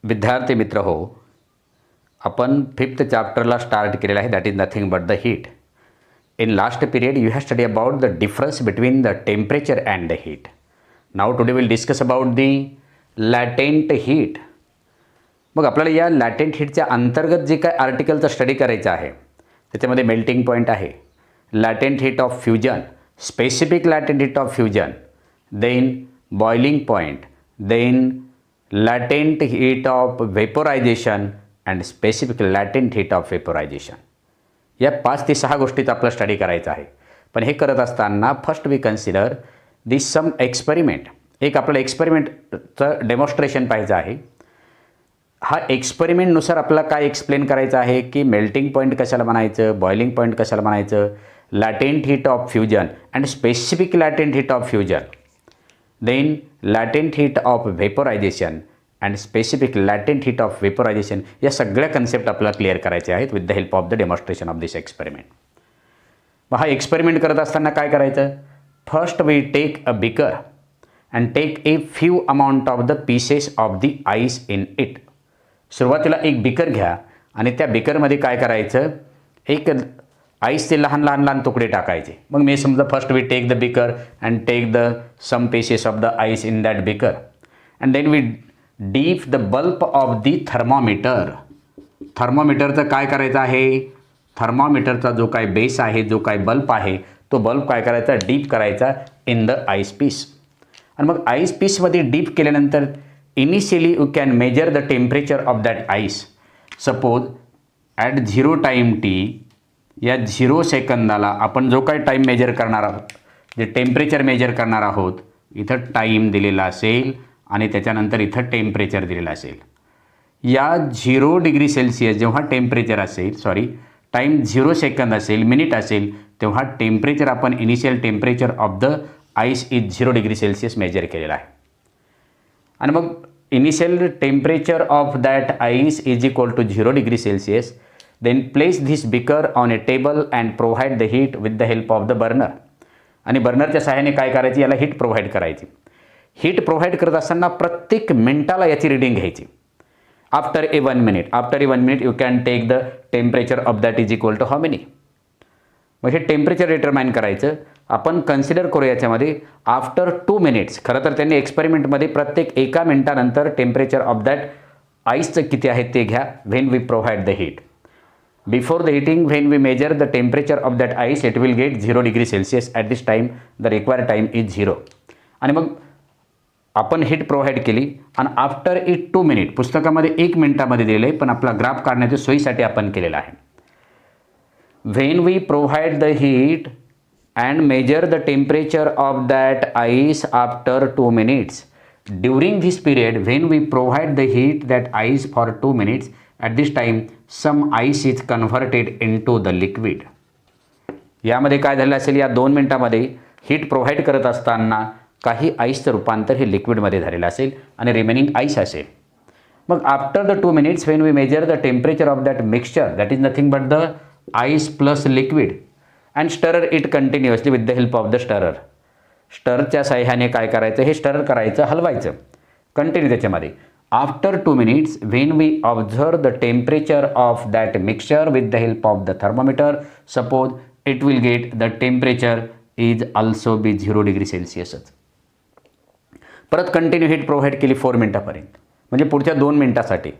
विद्यार्थी मित्र हो, आपण 5th चॅप्टरला स्टार्ट केलेला आहे, that is nothing but the heat. In last period you have studied about the difference between the temperature and the heat. Now today we'll discuss about the latent heat. मग आपल्याला या लॅटेंट हीटच्या अंतर्गत जे काय आर्टिकलचा study करायचा आहे त्याच्यामध्ये मेल्टिंग पॉईंट आहे, latent heat of fusion, specific latent heat of fusion, then boiling point, then latent heat of वेपोरायझेशन and specific latent heat of वेपोरायझेशन. या 5 ते 6 गोष्टीचा आपला स्टडी करायचा आहे. पण हे करत असताना first we consider this some experiment. एक आपल्याला एक्सपेरिमेंटचं डेमॉन्स्ट्रेशन पाहिजे आहे. हा एक्सपेरिमेंटनुसार आपल्याला काय एक्सप्लेन करायचं आहे की मेल्टिंग पॉईंट कशाला म्हणायचं, बॉइलिंग पॉईंट कशाला म्हणायचं, latent heat of fusion and specific latent heat of fusion, then latent heat of वेपोरायझेशन and specific latent heat of वेपोरायझेशन. या सगळ्या कन्सेप्ट आपल्याला क्लिअर करायचे आहेत with the help of the demonstration of this experiment. मग हा experiment करत असताना काय करायचं, first we take a beaker and take a few amount of the pieces of the ice in it. सुरुवातीला एक बिकर घ्या आणि त्या बिकरमध्ये काय करायचं, एक आईसचे लहान लहान लहान तुकडे टाकायचे. मग मी समजा first we take the beaker and take the some pieces of the ice in that beaker and then we dip the bulb of the thermometer. थर्मोमीटरचं काय करायचं आहे, थर्मोमीटरचा जो काय बेस आहे, जो काय बल्ब आहे, तो बल्ब काय करायचा, डीप करायचा इन द आईस पीस. आणि मग आईस पीसमध्ये डीप केल्यानंतर initially you can measure the temperature of that ice. Suppose at 0 time T, या 0 सेकंदाला आपण जो काही टाईम मेजर करणार आहोत, जे टेम्परेचर मेजर करणार आहोत, इथं टाईम दिलेला असेल आणि त्याच्यानंतर इथं टेम्परेचर दिलेलं असेल. या 0 डिग्री सेल्सिअस जेव्हा टेम्परेचर असेल, टाईम 0 सेकंद असेल, मिनिट असेल, तेव्हा टेम्परेचर आपण initial temperature of the ice is 0 degree Celsius measure केलेला आहे. आणि मग initial temperature of that ice is equal to 0 degree Celsius. Then place this beaker on a table and provide the heat with the help of the burner. आणि बर्नरच्या सहाय्याने काय करायची, याला हीट प्रोव्हाइड करायची. हीट प्रोव्हाइड करत असताना प्रत्येक मिनटाला याची रिडिंग घ्यायची. After a 1 minute you can take the temperature of that is equal to how many. मग हे टेम्परेचर डिटरमाइन करायचं. आपण कन्सिडर करू याच्यामध्ये आफ्टर 2 मिनिट्स. खरं तर त्यांनी एक्सपेरिमेंटमध्ये प्रत्येक 1 मिनिटानंतर टेम्परेचर ऑफ दॅट आईसचं किती आहे ते घ्या. When we provide the heat before the heating, when we measure the temperature of that ice it will get 0 degree Celsius. At this time the required time is 0. आणि मग आपण heat provide केली आणि after 2 minute, पुस्तकामध्ये 1 मिनिटामध्ये दिलेलं आहे, पण आपला ग्राफ काढण्याच्या सोयीसाठी आपण केलेला आहे. When we provide the heat and measure the temperature of that ice after 2 minutes. During this period when we provide the heat that ice for 2 minutes, at this time some ice is converted in to the liquid. यामध्ये काय झालं असेल, या 2 मिनिटामध्ये heat provide करत असताना काही आईसचं रूपांतर हे लिक्विडमध्ये झालेलं असेल आणि रिमेनिंग आईस असेल. मग after the 2 minutes when we measure the temperature of that mixture, that is nothing but the ice plus liquid and stirrer it continuously with the help of the stirrer. स्टरच्या साह्याने काय करायचं, हे stir करायचं, हलवायचं continue त्याच्यामध्ये. After 2 minutes when we observe the temperature of that mixture with the help of the thermometer, suppose it will get the temperature is also B 0 degree सेल्सिअसच. परत continue heat provide केली 4 मिनिटापर्यंत, म्हणजे पुढच्या 2 मिनिटासाठी.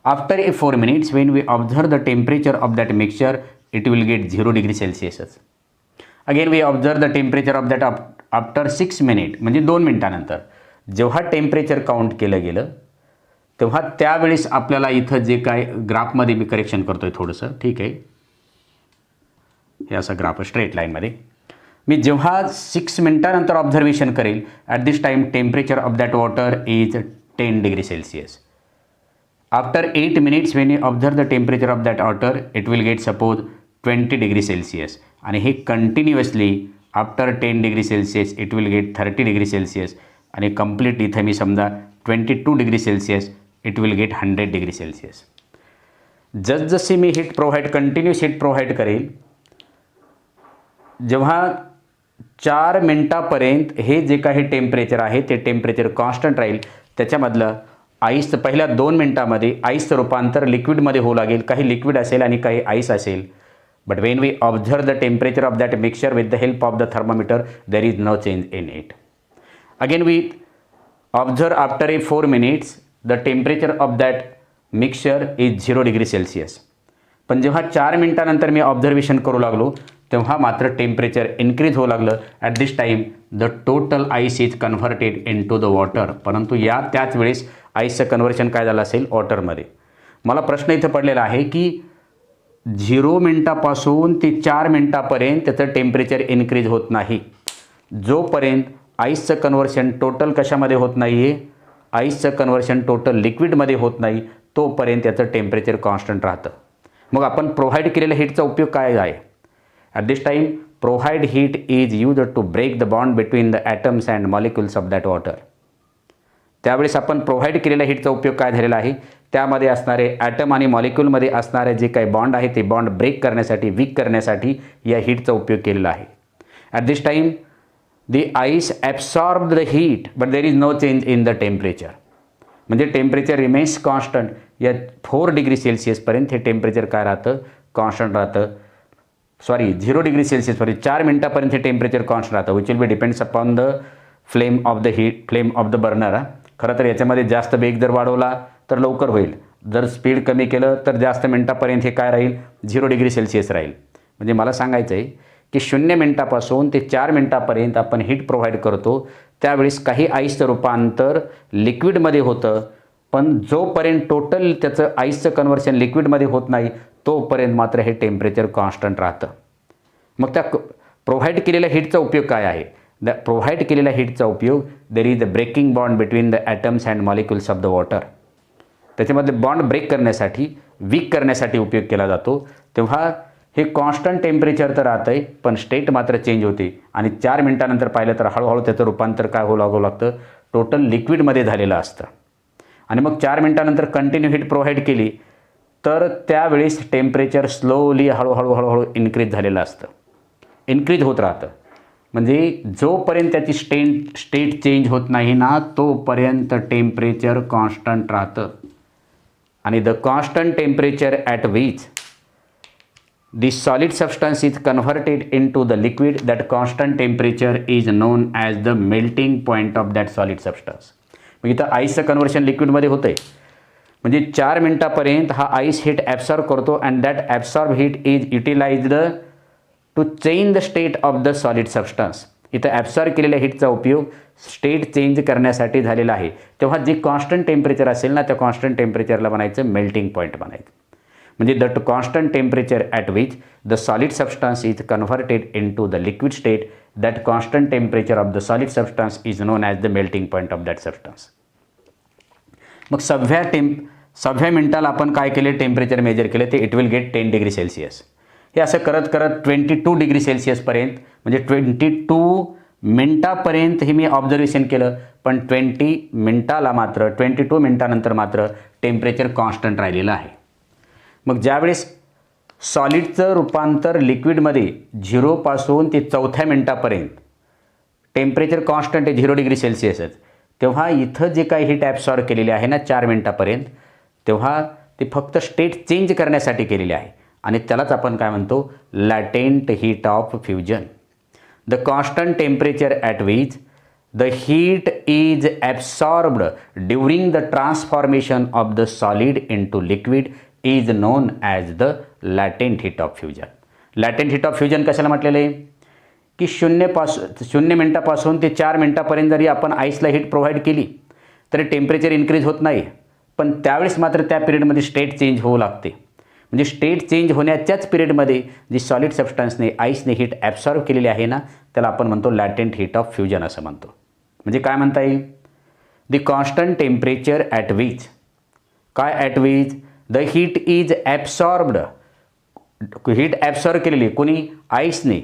After a 4 minutes when we observe the temperature of that mixture it will get 0 degree सेल्सिअसच. Again we observe the temperature of that after 6 minute, म्हणजे 2 मिनिटानंतर जेव्हा टेम्परेचर काउंट केलं गेलं तेव्हा त्यावेळेस आपल्याला इथं जे काय ग्राफमध्ये मी करेक्शन करतो आहे थोडंसं, ठीक आहे, हे असं ग्राफ स्ट्रेट लाईनमध्ये मी जेव्हा 6 मिनिटानंतर ऑब्झर्वेशन करेल, at this time temperature of that water is 10 degree Celsius. After 8 minutes when you observe the temperature of that water it will get suppose 20 degree Celsius. आणि हे continuously after 10 degree Celsius it will get 30 degree Celsius. आणि complete इथं मी समजा 22 degree Celsius it will get 100 degree Celsius. जसजशी मी heat provide, continuous heat provide करेल, जेव्हा 4 मिनिटापर्यंत हे जे काही टेम्परेचर आहे ते टेम्परेचर कॉन्स्टंट राहील, त्याच्यामधलं आईस पहिल्या 2 मिनिटामध्ये आईसचं रूपांतर लिक्विडमध्ये होऊ लागेल. काही लिक्विड असेल आणि काही आईस असेल. But when we observe the temperature of that mixture with the help of the thermometer there is no change in it. Again we observe after 4 minutes the temperature of that mixture is 0 degree Celsius. पण जेव्हा 4 मिनिटानंतर मी observation करू लागलो तेव्हा मात्र temperature increase होऊ लागलं. At this time the total ice is converted in to the water. परंतु त्याच वेळेस आईसचं कन्व्हर्शन काय झालं असेल वॉटरमध्ये. मला प्रश्न इथं पडलेला आहे की 0 मिनिटापासून ते 4 मिनिटापर्यंत त्याचं टेम्परेचर इन्क्रीज होत नाही. जोपर्यंत आईसचं कन्व्हर्शन टोटल कशामध्ये होत नाही आहे, आईसचं कन्व्हर्शन टोटल लिक्विडमध्ये होत नाही, तोपर्यंत त्याचं टेम्परेचर कॉन्स्टंट राहतं. मग आपण प्रोव्हाइड केलेल्या हीटचा उपयोग काय आहे. At this time provide heat is use to break the bond between the atoms and molecules of that water. त्यावेळेस आपण प्रोव्हाइड केलेल्या हीटचा उपयोग काय झालेला आहे, त्यामध्ये असणारे ॲटम आणि मॉलिक्युलमध्ये असणारे जे काही बॉन्ड आहे ते बॉन्ड ब्रेक करण्यासाठी, वीक करण्यासाठी या हीटचा उपयोग केलेला आहे. At this time the ice absorb the heat but there is no change in the temperature. म्हणजे टेम्परेचर रिमेन्स कॉन्स्टंट. या 4 degree Celsiusपर्यंत हे टेम्परेचर काय राहतं, कॉन्स्टंट राहतं. 0 degree Celsiusपर्यंत 4 मिनिटापर्यंत हे टेम्परेचर कॉन्स्टंट राहतं. Which will be depends upon the flame of the burner. खरं तर याच्यामध्ये जास्त वेग जर वाढवला तर लवकर होईल, जर स्पीड कमी केलं तर जास्त मिनिटापर्यंत हे काय राहील, 0 degree Celsius राहील. म्हणजे मला सांगायचं आहे की 0 मिनिटापासून ते 4 मिनिटापर्यंत आपण हीट प्रोव्हाइड करतो. त्यावेळेस काही आईसचं रूपांतर लिक्विडमध्ये होतं, पण जोपर्यंत टोटल त्याचं आईसचं कन्व्हर्शन लिक्विडमध्ये होत नाही तोपर्यंत मात्र हे टेम्परेचर कॉन्स्टंट राहतं. मग त्या प्रोव्हाइड केलेल्या हीटचा उपयोग काय आहे. द प्रोव्हाइड केलेल्या हीटचा उपयोग there is the breaking bond between the atoms and molecules of the water. त्याच्यामध्ये बॉन्ड ब्रेक करण्यासाठी, वीक करण्यासाठी उपयोग केला जातो. तेव्हा हे कॉन्स्टंट टेम्परेचर तर राहतं आहे, पण स्टेट मात्र चेंज होते. आणि 4 मिनिटानंतर पाहिलं तर हळूहळू त्याचं रूपांतर काय होऊ लागतं, टोटल लिक्विडमध्ये झालेलं असतं. आणि मग 4 मिनिटानंतर कंटिन्यू हीट प्रोव्हाइड केली तर त्यावेळेस टेम्परेचर स्लोली हळूहळू इन्क्रीज झालेलं असतं, इन्क्रीज होत राहतं. म्हणजे जोपर्यंत त्याची स्टेट चेंज होत नाही ना तोपर्यंत टेम्परेचर कॉन्स्टंट राहतं. आणि the constant temperature at which the solid substance is converted into the liquid, that constant temperature is known as the melting point of that solid substance. मग इथं आईसचं कन्व्हर्शन लिक्विडमध्ये होतं आहे. म्हणजे 4 मिनिटापर्यंत हा आईस हीट ॲब्सॉर्ब करतो and that absorb heat is utilized to change the state of the solid substance. इथं absorb केलेल्या हीटचा उपयोग स्टेट चेंज करण्यासाठी झालेला आहे. तेव्हा जे कॉन्स्टंट टेम्परेचर असेल ना त्या कॉन्स्टंट टेम्परेचरला म्हणायचं मेल्टिंग पॉईंट म्हणायचं. म्हणजे the constant temperature at which the solid substance is converted in to the liquid state, that constant temperature of the solid substance is known as the melting point of that substance. मग 6व्या मिनिटाला आपण काय केले, temperature measure केले, ते it will gate 10 degree Celsius. हे असं करत करत 22 degree Celsiusपर्यंत, म्हणजे 22 मिनिटापर्यंत हे मी ऑब्झर्वेशन केलं. पण 22 मिनिटानंतर मात्र टेम्परेचर कॉन्स्टंट राहिलेलं आहे. मग ज्यावेळेस सॉलिडचं रूपांतर लिक्विडमध्ये 0 पासून ते 4थ्या मिनिटापर्यंत टेम्परेचर कॉन्स्टंट आहे 0 degree Celsiusच, तेव्हा इथं जे काही हीट ॲब्सॉर्ब केलेली आहे ना 4 मिनिटापर्यंत, तेव्हा ते फक्त स्टेट चेंज करण्यासाठी केलेले आहे. आणि त्यालाच आपण काय म्हणतो, latent heat of fusion. The constant temperature at which the heat is absorbed during the transformation of the solid into liquid is known as the latent heat of fusion. Latent heat of fusion कशाला म्हटलेलं आहे की 0 मिनिटापासून ते 4 मिनिटापर्यंत जरी आपण आईसला heat provide केली तरी टेम्परेचर इन्क्रीज होत नाही, पण त्यावेळेस मात्र त्या पिरियडमध्ये स्टेट चेंज होऊ लागते. म्हणजे स्टेट चेंज होण्याच्याच पिरियडमध्ये जी सॉलिड सबस्टन्सने आईसने हीट ॲब्सॉर्ब केलेली आहे ना त्याला आपण म्हणतो लॅटेंट हीट ऑफ फ्युजन असं म्हणतो. म्हणजे काय म्हणता येईल, the constant temperature at which, काय at which the heat is absorbed, heat absorb केलेली कोणी, आईसने.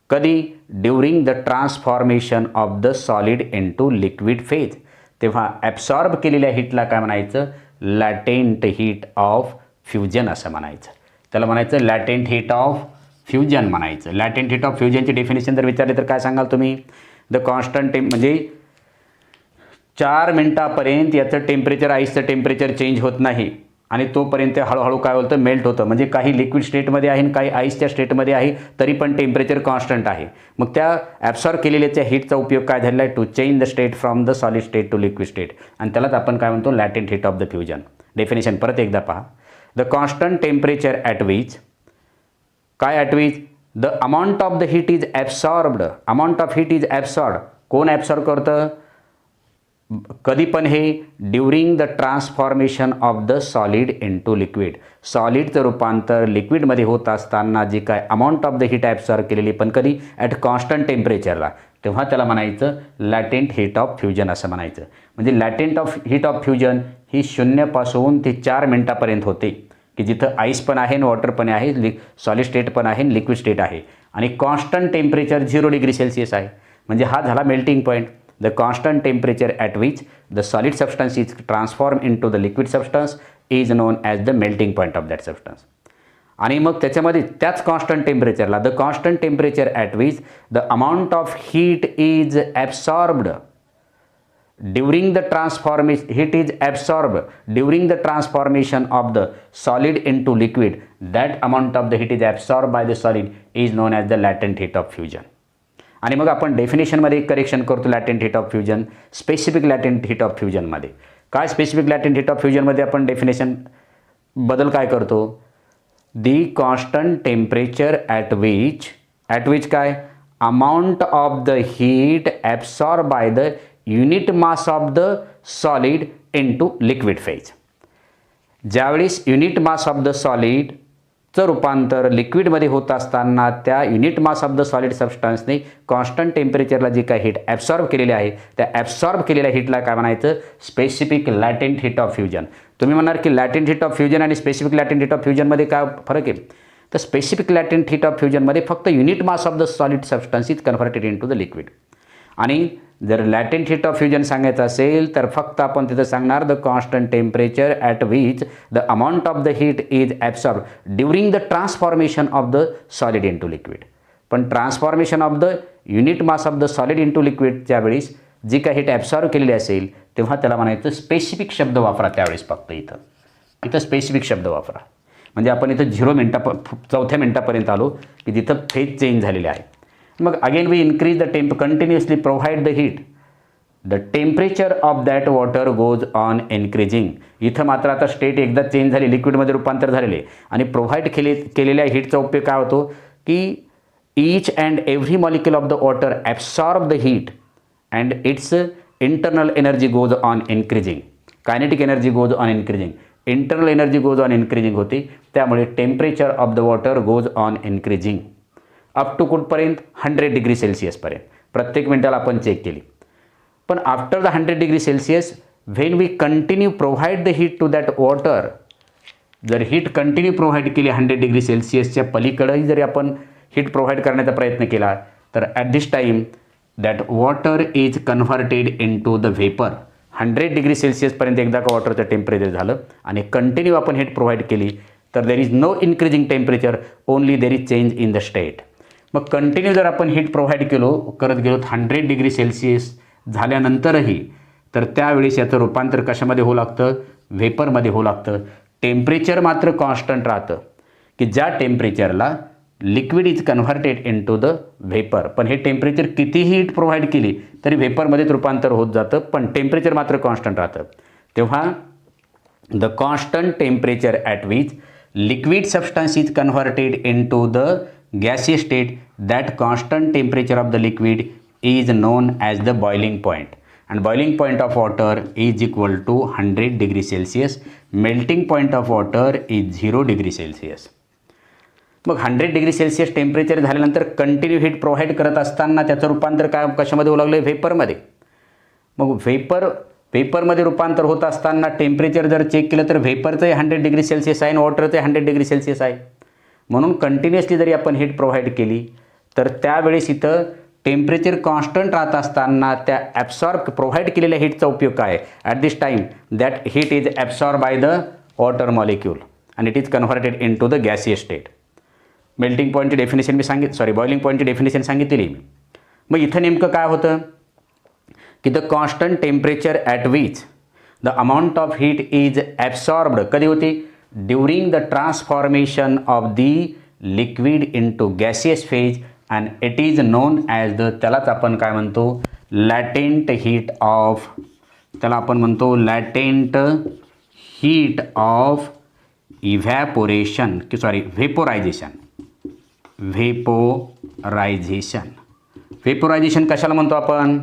कधी, during the transformation of the solid into liquid phase. तेव्हा ॲब्सॉर्ब केलेल्या हीटला काय म्हणायचं, लॅटेंट हीट ऑफ फ्युजन असं म्हणायचं. त्याला म्हणायचं लॅटेंट हीट ऑफ फ्युजन म्हणायचं. लॅटेंट हीट ऑफ फ्युजनची डेफिनेशन जर विचारली तर काय सांगाल तुम्ही, द कॉन्स्टंट म्हणजे 4 मिनटापर्यंत याचं टेम्परेचर, आईसचं टेम्परेचर चेंज होत नाही आणि तोपर्यंत हळूहळू काय होतं, मेल्ट होतं. म्हणजे काही लिक्विड स्टेटमध्ये आहे आणि काही आईसच्या स्टेटमध्ये आहे, तरी पण टेम्परेचर कॉन्स्टंट आहे. मग त्या ॲब्सॉर्ब केलेल्या त्या हीटचा उपयोग काय झालेला आहे, to change the state from the solid state to liquid state, आणि त्यालाच आपण काय म्हणतो, latent heat of the fusion. Definition परत एकदा पहा. The constant temperature at which, काय at which, the amount of the heat is absorbed, amount of heat is absorb, कोण ॲब्सॉर्ब करतं, कधी पण हे, during the transformation of the solid into liquid, सॉलिडचं रूपांतर लिक्विडमध्ये होत असताना जी काय amount of the heat absorb केलेली, पण कधी, ॲट कॉन्स्टंट टेम्परेचरला, तेव्हा त्याला म्हणायचं लॅटेंट हीट ऑफ फ्युजन असं म्हणायचं. म्हणजे लॅटेंट हीट ऑफ फ्युजन ही 0 पासून ते 4 मिनटापर्यंत होते, की जिथं आईस पण आहे, वॉटर पण आहे, सॉलिड स्टेट पण आहे, लिक्विड स्टेट आहे, आणि कॉन्स्टंट टेम्परेचर 0 डिग्री सेल्सिअस आहे. म्हणजे हा झाला melting point. The constant temperature at which the solid substance is transformed into the liquid substance is known as the melting point of that substance. आणि मग त्याच्यामध्ये त्याच कॉन्स्टंट टेम्परेचरला, the constant temperature at which the amount of heat is absorbed during the transformation, heat is absorb during the transformation of the solid into liquid, that amount of the heat is absorb by the solid is known as the latent heat of fusion. आणि मग आपण डेफिनेशनमध्ये एक correction करतो latent heat of fusion, specific latent heat of फ्युजनमध्ये. काय specific latent heat of फ्युजनमध्ये आपण definition बदल काय करतो, the constant temperature at which काय, amount of the heat absorb by the unit mass of the solid into liquid phase. ज्यावेळेस unit mass of the solid चं रूपांतर लिक्विडमध्ये होत असताना त्या unit mass of the solid सबस्टन्सने कॉन्स्टंट टेम्परेचरला जी काय हीट ॲब्सॉर्ब केलेली आहे, त्या ॲब्सॉर्ब केलेल्या हीटला काय म्हणायचं, specific latent heat of fusion. तुम्ही म्हणाल की लॅटेंट हीट ऑफ फ्युजन आणि स्पेसिफिक लॅटेंट हीट ऑफ फ्युजनमध्ये काय फरक आहे, तर स्पेसिफिक लॅटेंट हीट ऑफ फ्युजनमध्ये फक्त unit mass of the solid substance is converted into the liquid. आणि जर लॅटेंट हीट ऑफ फ्युजन सांगायचं असेल तर फक्त आपण तिथं सांगणार the constant temperature at which the amount of the heat is absorb during the transformation of the solid into liquid. पण transformation of the unit mass of the solid into लिक्विडच्या वेळेस जी काही हीट ॲब्सॉर्ब केलेली असेल तेव्हा त्याला म्हणायचं स्पेसिफिक शब्द वापरा. त्यावेळेस फक्त इथं स्पेसिफिक शब्द वापरा. म्हणजे आपण इथं 4थ्या मिनटापर्यंत आलो की जिथं फेज चेंज झालेले आहे. मग again we increase the continuously provide the heat, the temperature of that water goes on increasing. इथं मात्र आता स्टेट एकदा चेंज झाली, लिक्विडमध्ये रूपांतर झालेले, आणि प्रोव्हाइड केलेल्या हीटचा उपयोग काय होतो की each and every molecule of the water absorb the heat and its internal energy goes on increasing. Kinetic energy goes on increasing, internal energy goes on increasing होते. त्यामुळे temperature of the water goes on increasing up to कुठपर्यंत 100 degree सेल्सिअसपर्यंत. प्रत्येक मिनटाला आपण check केली. पण after the 100 degree Celsius when we continue provide the heat to that water, जर heat continue provide केली 100 degree सेल्सिअसच्या पलीकडेही जरी आपण हीट प्रोव्हाइड करण्याचा प्रयत्न केला तर at this time that water is converted in to the vapour. 100 degree सेल्सिअसपर्यंत एकदा का वॉटरचं टेम्परेचर झालं आणि कंटिन्यू आपण हीट प्रोव्हाइड केली तर there is no increasing temperature, only there is change in the state. मग कंटिन्यू जर आपण हीट प्रोव्हाइड करत गेलो 100 डिग्री सेल्सिअस झाल्यानंतरही, तर त्यावेळेस याचं रूपांतर कशामध्ये होऊ लागतं, व्हेपरमध्ये होऊ लागतं. टेम्परेचर मात्र कॉन्स्टंट राहतं की ज्या टेम्परेचरला liquid is converted in to the vapour. पण हे टेम्परेचर कितीही हीट प्रोव्हाइड केली तरी व्हेपरमध्येच रूपांतर होत जातं, पण टेम्परेचर मात्र कॉन्स्टंट राहतं. तेव्हा the constant temperature at which liquid substance is converted in to the gaseous state, that constant temperature of the liquid is known as the boiling point, and boiling point of water is equal to 100 degree Celsius. Melting point of water is 0 degree Celsius. मग 100 degree Celsius temperature झाल्यानंतर continue heat provide करत असताना त्याचं रूपांतर काय कशामध्ये होऊ लागलं, व्हेपरमध्ये. मग व्हेपरमध्ये रूपांतर होत असताना टेम्परेचर जर चेक केलं तर व्हेपरचंही 100 डिग्री सेल्सिअस आहे आणि वॉटरचंही 100 डिग्री सेल्सिअस आहे. म्हणून कंटिन्युअसली जरी आपण हीट प्रोव्हाइड केली तर त्यावेळेस इथं टेम्परेचर कॉन्स्टंट राहत असताना त्या प्रोव्हाइड केलेल्या हीटचा उपयोग काय, at this time that heat is absorb by the water molecule and it is converted in to the gaseous state. Melting पॉईंटची डेफिनेशन बॉइलिंग पॉईंटची डेफिनेशन सांगितलेली. मग इथं नेमकं काय होतं की the constant temperature at which the amount of heat is absorbed कधी होते during the transformation of the liquid into gaseous phase and it is known as the त्यालाच आपण काय म्हणतो लॅटेंट हीट ऑफ त्याला आपण म्हणतो लॅटेंट हीट ऑफ इव्हॅपोरेशन की सॉरी व्हेपोरायझेशन कशाला म्हणतो आपण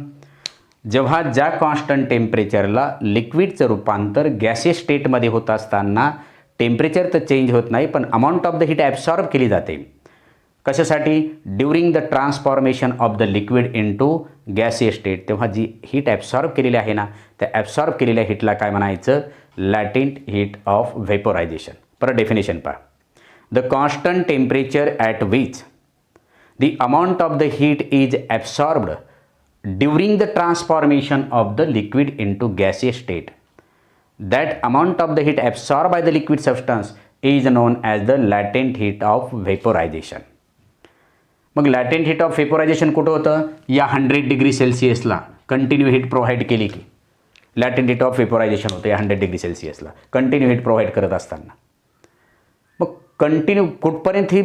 जेव्हा ज्या कॉन्स्टंट टेम्परेचरला लिक्विडचं रूपांतर गॅसियस स्टेटमध्ये होत असताना टेम्परेचर तर चेंज होत नाही पण amount of the heat absorb केली जाते कशासाठी during the transformation of the liquid into gaseous state तेव्हा जी हीट ॲब्सॉर्ब केलेली आहे ना त्या ॲब्सॉर्ब केलेल्या हीटला काय म्हणायचं लॅटेंट हीट ऑफ व्हेपोरायझेशन परत डेफिनेशन पहा the constant temperature at which the amount of the heat is absorbed during the transformation of the liquid into gaseous state that amount of the heat absorbed by the liquid substance is known as the latent heat of vaporization. मग latent heat of vaporization कुठं होतं या 100 degree सेल्सिअसला continue heat provide केली की latent heat of vaporization होतं या 100 degree सेल्सिअसला continue heat provide करत असताना मग कंटिन्यू कुठपर्यंत ही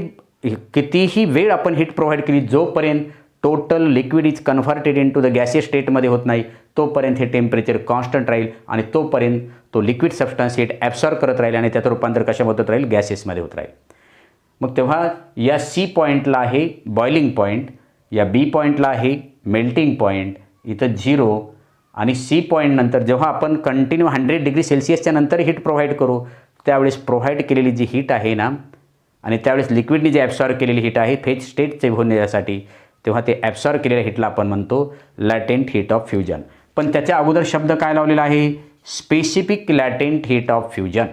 कितीही वेळ आपण हीट प्रोव्हाइड केली जोपर्यंत total liquid is converted into the gaseous स्टेटमध्ये होत नाही तोपर्यंत हे टेम्परेचर कॉन्स्टंट राहील आणि तोपर्यंत तो लिक्विड सबस्टन्स हीट ॲब्सॉर्ब करत राहील आणि त्याचं रूपांतर कशामध्ये होत राहील गॅसेसमध्ये होत राहील मग तेव्हा या सी पॉईंटला आहे बॉइलिंग पॉईंट या बी पॉईंटला आहे मेल्टिंग पॉईंट इथं 0 आणि सी पॉईंट नंतर जेव्हा आपण कंटिन्यू 100 डिग्री सेल्सिअसच्या नंतर हीट प्रोव्हाइड करू त्यावेळेस प्रोव्हाइड केलेली जी हीट आहे ना आणि त्यावेळेस लिक्विडनी जी ॲब्सॉर्ब केलेली हीट आहे फेज स्टेट चेंज होण्यासाठी तेव्हा ते ॲब्सॉर्ब केलेल्या हीटला आपण म्हणतो लॅटेंट हीट ऑफ फ्युजन पण त्याच्या अगोदर शब्द काय लावलेला आहे specific latent heat of fusion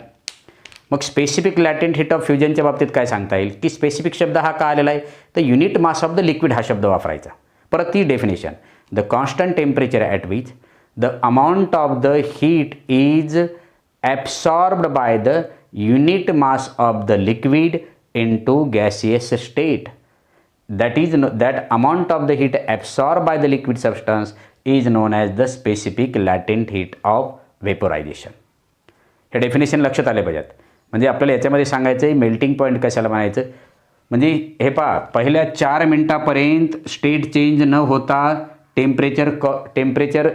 मग स्पेसिफिक लॅटेंट हीट ऑफ फ्युजनच्या बाबतीत काय सांगता येईल की स्पेसिफिक शब्द हा का आलेला आहे तर unit mass of the liquid हा शब्द वापरायचा परत ती definition the constant temperature at which the amount of the heat is absorbed bye the unit mass of the liquid into gaseous state that amount of the heat absorbed by the liquid substance is known as the specific latent heat of vaporization. हे definition लक्षात आले पाहिजेत म्हणजे आपल्याला याच्यामध्ये सांगायचं आहे melting point कशाला म्हणायचं म्हणजे हे पहा पहिल्या 4 मिनटापर्यंत स्टेट चेंज न होता टेम्परेचर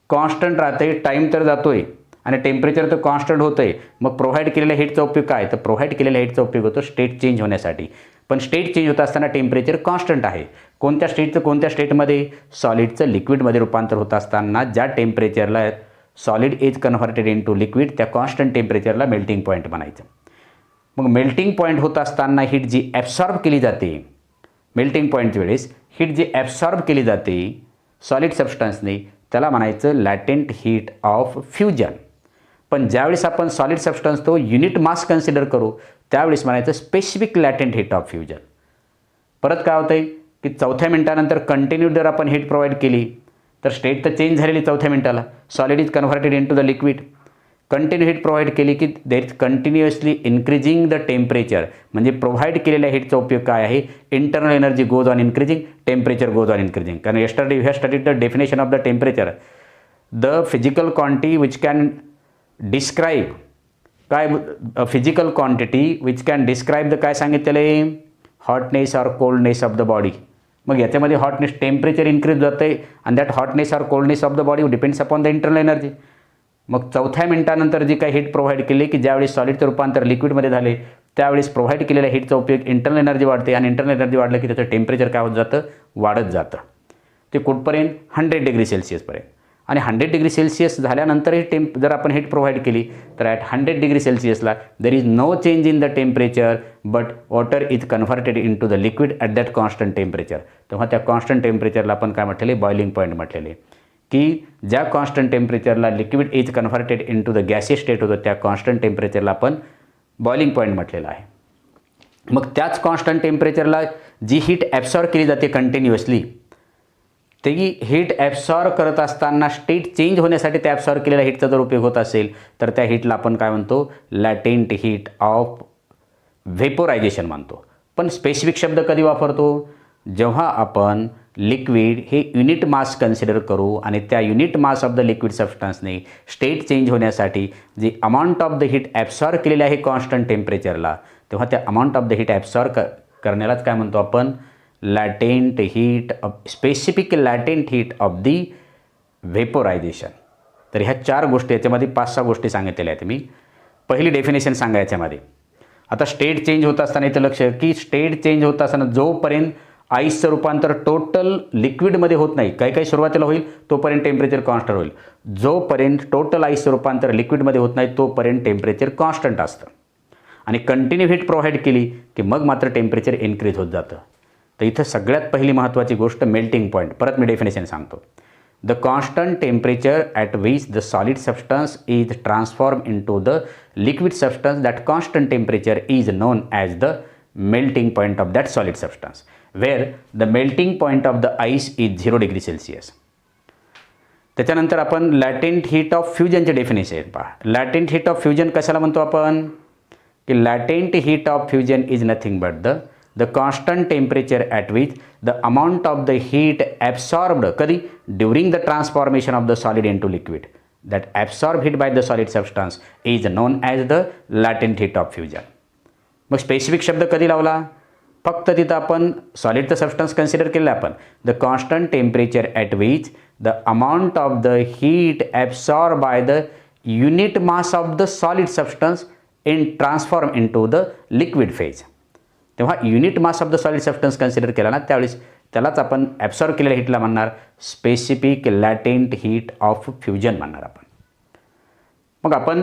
कॉन्स्टंट राहते टाईम तर जातोय आणि टेम्परेचर तर कॉन्स्टंट होतं आहे मग प्रोव्हाइड केलेल्या हीटचा उपयोग काय तर प्रोव्हाइड केलेल्या हीटचा उपयोग होतो स्टेट चेंज होण्यासाठी पण स्टेट चेंज होत असताना टेम्परेचर कॉन्स्टंट आहे कोणत्या स्टेटमध्ये सॉलिडचं लिक्विडमध्ये रूपांतर होत असताना ज्या टेम्परेचरला solid is converted into liquid त्या कॉन्स्टंट टेम्परेचरला मेल्टिंग पॉईंट म्हणायचं मग मेल्टिंग पॉईंट होत असताना हीट जी ॲब्सॉर्ब केली जाते मेल्टिंग पॉईंटच्या वेळेस हीट जी ॲब्सॉर्ब केली जाते सॉलिड सबस्टन्सने त्याला म्हणायचं लॅटेंट हीट ऑफ फ्युजन पण ज्यावेळेस आपण सॉलिड सबस्टन्स तो युनिट मास कन्सिडर करू त्यावेळेस म्हणायचं specific latent heat of fusion परत काय होतं आहे की 4थ्या मिनटानंतर कंटिन्यू जर आपण हीट प्रोव्हाइड केली तर स्टेट तर चेंज झालेली 4थ्या मिनटाला solid is converted into the liquid continue heat provide केली की there is continuously increasing the temperature म्हणजे प्रोव्हाइड केलेल्या हीटचा उपयोग काय आहे internal energy goes on increasing temperature goes on increasing कारण yesterday you have studied the definition of the temperature the physical quantity which can describe काय physical quantity which can describe the काय सांगितलेलं आहे hotness or coldness of the body मग याच्यामध्ये hotness temperature increase जातं आहे आणि that hotness or coldness of the body depends upon the internal energy मग 4थ्या मिनटानंतर जी काही हीट प्रोव्हाइड केली की ज्यावेळेस सॉलिडचं रूपांतर लिक्विडमध्ये झाले त्यावेळेस प्रोव्हाइड केलेल्या हीटचा उपयोग इंटरनल एनर्जी वाढते आणि इंटरनल एनर्जी वाढलं की त्याचं टेम्परेचर काय होत जातं वाढत जातं ते कुठपर्यंत 100 डिग्री सेल्सिअसपर्यंत आणि 100 डिग्री सेल्सिअस झाल्यानंतरही जर आपण हीट प्रोव्हाइड केली तर ॲट 100 डिग्री सेल्सिअसला there is no change in the temperature but water is converted into the liquid at that constant temperature तेव्हा त्या कॉन्स्टंट टेम्परेचरला आपण काय म्हटलेले बॉइलिंग पॉईंट म्हटलेले की ज्या कॉन्स्टंट टेम्परेचरला liquid is converted into the gaseous state होतं त्या कॉन्स्टंट टेम्परेचरला आपण बॉइलिंग पॉईंट म्हटलेलं आहे मग त्याच कॉन्स्टंट टेम्परेचरला जी हीट ॲब्सॉर्ब केली जाते कंटिन्युअसली ती हीट ॲब्सॉर्ब करत असताना स्टेट चेंज होण्यासाठी त्या ॲब्सॉर्ब केलेल्या हीटचा जर उपयोग होत असेल तर त्या हीटला आपण काय म्हणतो लॅटेंट हीट ऑफ व्हेपोरायझेशन म्हणतो पण स्पेसिफिक शब्द कधी वापरतो जेव्हा आपण लिक्विड हे युनिट मास कन्सिडर करू आणि त्या unit mass of the liquid सबस्टन्सने स्टेट चेंज होण्यासाठी जी amount of the heat absorb केलेली आहे कॉन्स्टंट टेम्परेचरला, तेव्हा त्या amount of the heat absorb करण्यालाच काय म्हणतो आपण, latent heat of specific latent heat of the vaporization. तर ह्या 4 गोष्टी, याच्यामध्ये 5-6 गोष्टी सांगितलेल्या आहेत मी. पहिली डेफिनेशन सांगा याच्यामध्ये. आता स्टेट चेंज होत असताना इथं लक्ष की स्टेट चेंज होत असताना जोपर्यंत आईसचं रूपांतर टोटल लिक्विडमध्ये होत नाही, काही सुरुवातीला होईल तोपर्यंत टेम्परेचर कॉन्स्टंट होईल. जोपर्यंत टोटल आईसचं रूपांतर लिक्विडमध्ये होत नाही तोपर्यंत टेम्परेचर कॉन्स्टंट असतं आणि कंटिन्यू हीट प्रोव्हाइड केली की मग मात्र टेम्परेचर इन्क्रीज होत जातं. तर इथं सगळ्यात पहिली महत्त्वाची गोष्ट मेल्टिंग पॉईंट. परत मी डेफिनेशन सांगतो. The constant temperature at which the solid substance is transformed into the liquid substance, that constant temperature is known as the melting point of that solid substance, where the melting point of the ice is 0 degree Celsius. त्याच्यानंतर आपण latent heat of फ्युजनचे definition पहा. Latent heat of fusion कशाला म्हणतो आपण, की latent heat of fusion is nothing but the constant temperature at which the amount of the heat absorbed कधी during the transformation of the solid into liquid, that absorbed heat by the solid substance is known as the latent heat of fusion. मग specific शब्द कधी लावला, फक्त तिथं आपण सॉलिडचं substance consider केलं आपण. The constant temperature at which the amount of the heat absorb by the unit mass of the solid substance in transform in to the liquid phase. तेव्हा unit mass of the solid substance consider केला ना, त्यावेळेस त्यालाच आपण absorb केलेल्या हीटला म्हणणार specific latent heat of fusion म्हणणार आपण. मग आपण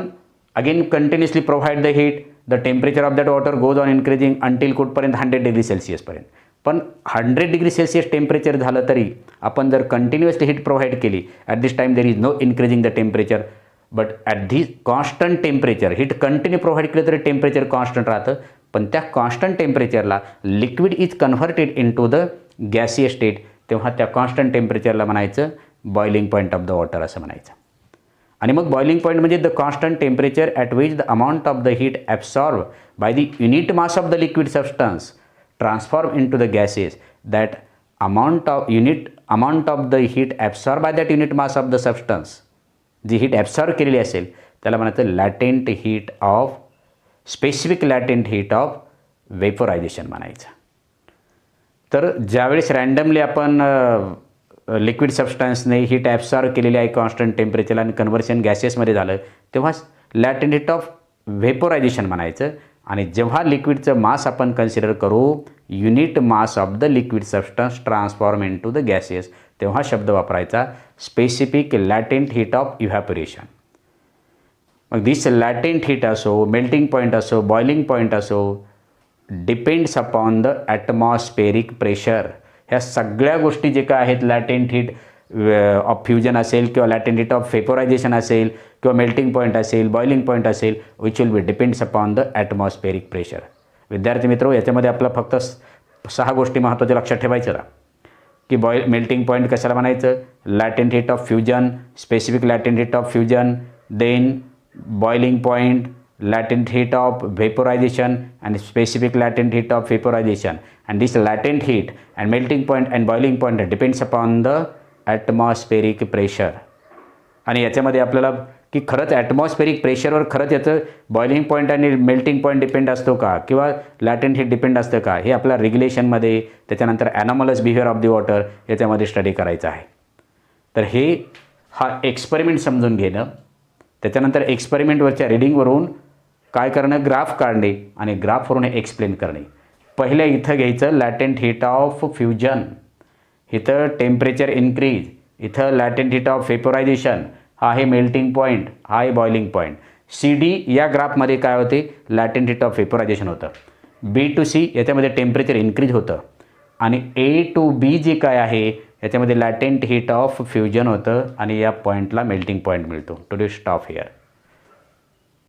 again continuously provide the heat, the temperature of that water goes on increasing until कुठपर्यंत 100 डिग्री सेल्सिअसपर्यंत. पण 100 डिग्री सेल्सिअस टेम्परेचर झालं तरी आपण जर कंटिन्युअसली हीट प्रोव्हाइड केली, at this time there is no increasing the temperature, but at the constant temperature heat continue provide केलं तरी temperature constant राहतं. पण त्या कॉन्स्टंट टेम्परेचरला liquid is converted in to the gaseous state, तेव्हा त्या constant टेम्परेचरला म्हणायचं boiling point of the water असं म्हणायचं. आणि मग बॉइलिंग पॉईंट म्हणजे the constant temperature at which the amount of the heat absorb by the unit mass of the liquid substance transform in to the gases, that amount of the heat absorb by that unit mass of the substance, जी heat absorb केलेली असेल त्याला म्हणायचं latent heat of specific latent heat of vaporization म्हणायचं. तर ज्यावेळेस randomly आपण liquid सबस्टन्सने heat absorb केलेली आहे कॉन्स्टंट टेम्परेचरला आणि कन्व्हर्शन गॅसेसमध्ये झालं तेव्हा लॅटेंट हीट ऑफ व्हेपोरायझेशन म्हणायचं. आणि जेव्हा लिक्विडचं मास आपण कन्सिडर करू unit mass of the liquid substance transform in to the gases, तेव्हा शब्द वापरायचा specific latent heat of evaporation. मग दिस लॅटेंट हीट असो, मेल्टिंग पॉईंट असो, बॉइलिंग पॉईंट असो, depends upon the atmospheric pressure. ह्या सगळ्या गोष्टी जे काय आहेत, लॅटेंट हीट ऑफ फ्युजन असेल किंवा लॅटेंट हीट ऑफ व्हेपोरायझेशन असेल किंवा मेल्टिंग पॉईंट असेल, बॉइलिंग पॉईंट असेल, which will be depends upon the atmospheric pressure. विद्यार्थी मित्र, याच्यामध्ये आपलं फक्त 6 गोष्टी महत्त्वाच्या लक्षात ठेवायचं ना, की मेल्टिंग पॉईंट कशाला म्हणायचं, latent heat of fusion, specific latent heat of fusion, then boiling point, latent heat of vaporization and specific latent heat of vaporization, and this latent heat and melting point and boiling point depends upon the atmospheric pressure. आणि याच्यामध्ये आपल्याला की खरंच atmospheric प्रेशरवर खरंच याचं boiling point आणि melting point depend असतो का किंवा लॅटेंट हीट डिपेंड असतं का, हे आपल्या रेग्युलेशनमध्ये त्याच्यानंतर ॲनॉमलस बिहेवियर ऑफ द वॉटर याच्यामध्ये स्टडी करायचं आहे. तर हा एक्सपेरिमेंट समजून घेणं, त्याच्यानंतर एक्सपेरिमेंटवरच्या रिडिंगवरून काय करणं, ग्राफ काढणे आणि ग्राफवरून एक्सप्लेन करणे. पहिलं इथं घ्यायचं लॅटेंट हीट ऑफ फ्युजन, इथं टेम्परेचर इन्क्रीज, इथं लॅटेंट हीट ऑफ व्हेपोरायझेशन, हा आहे मेल्टिंग पॉईंट, हा आहे बॉइलिंग पॉईंट. CD या ग्राफमध्ये काय होते, लॅटेंट हीट ऑफ व्हेपोरायझेशन होतं. B to C याच्यामध्ये टेम्परेचर इन्क्रीज होतं आणि A to B जे काय आहे याच्यामध्ये लॅटेंट हीट ऑफ फ्युजन होतं आणि या पॉईंटला मेल्टिंग पॉईंट मिळतो. To do stop here.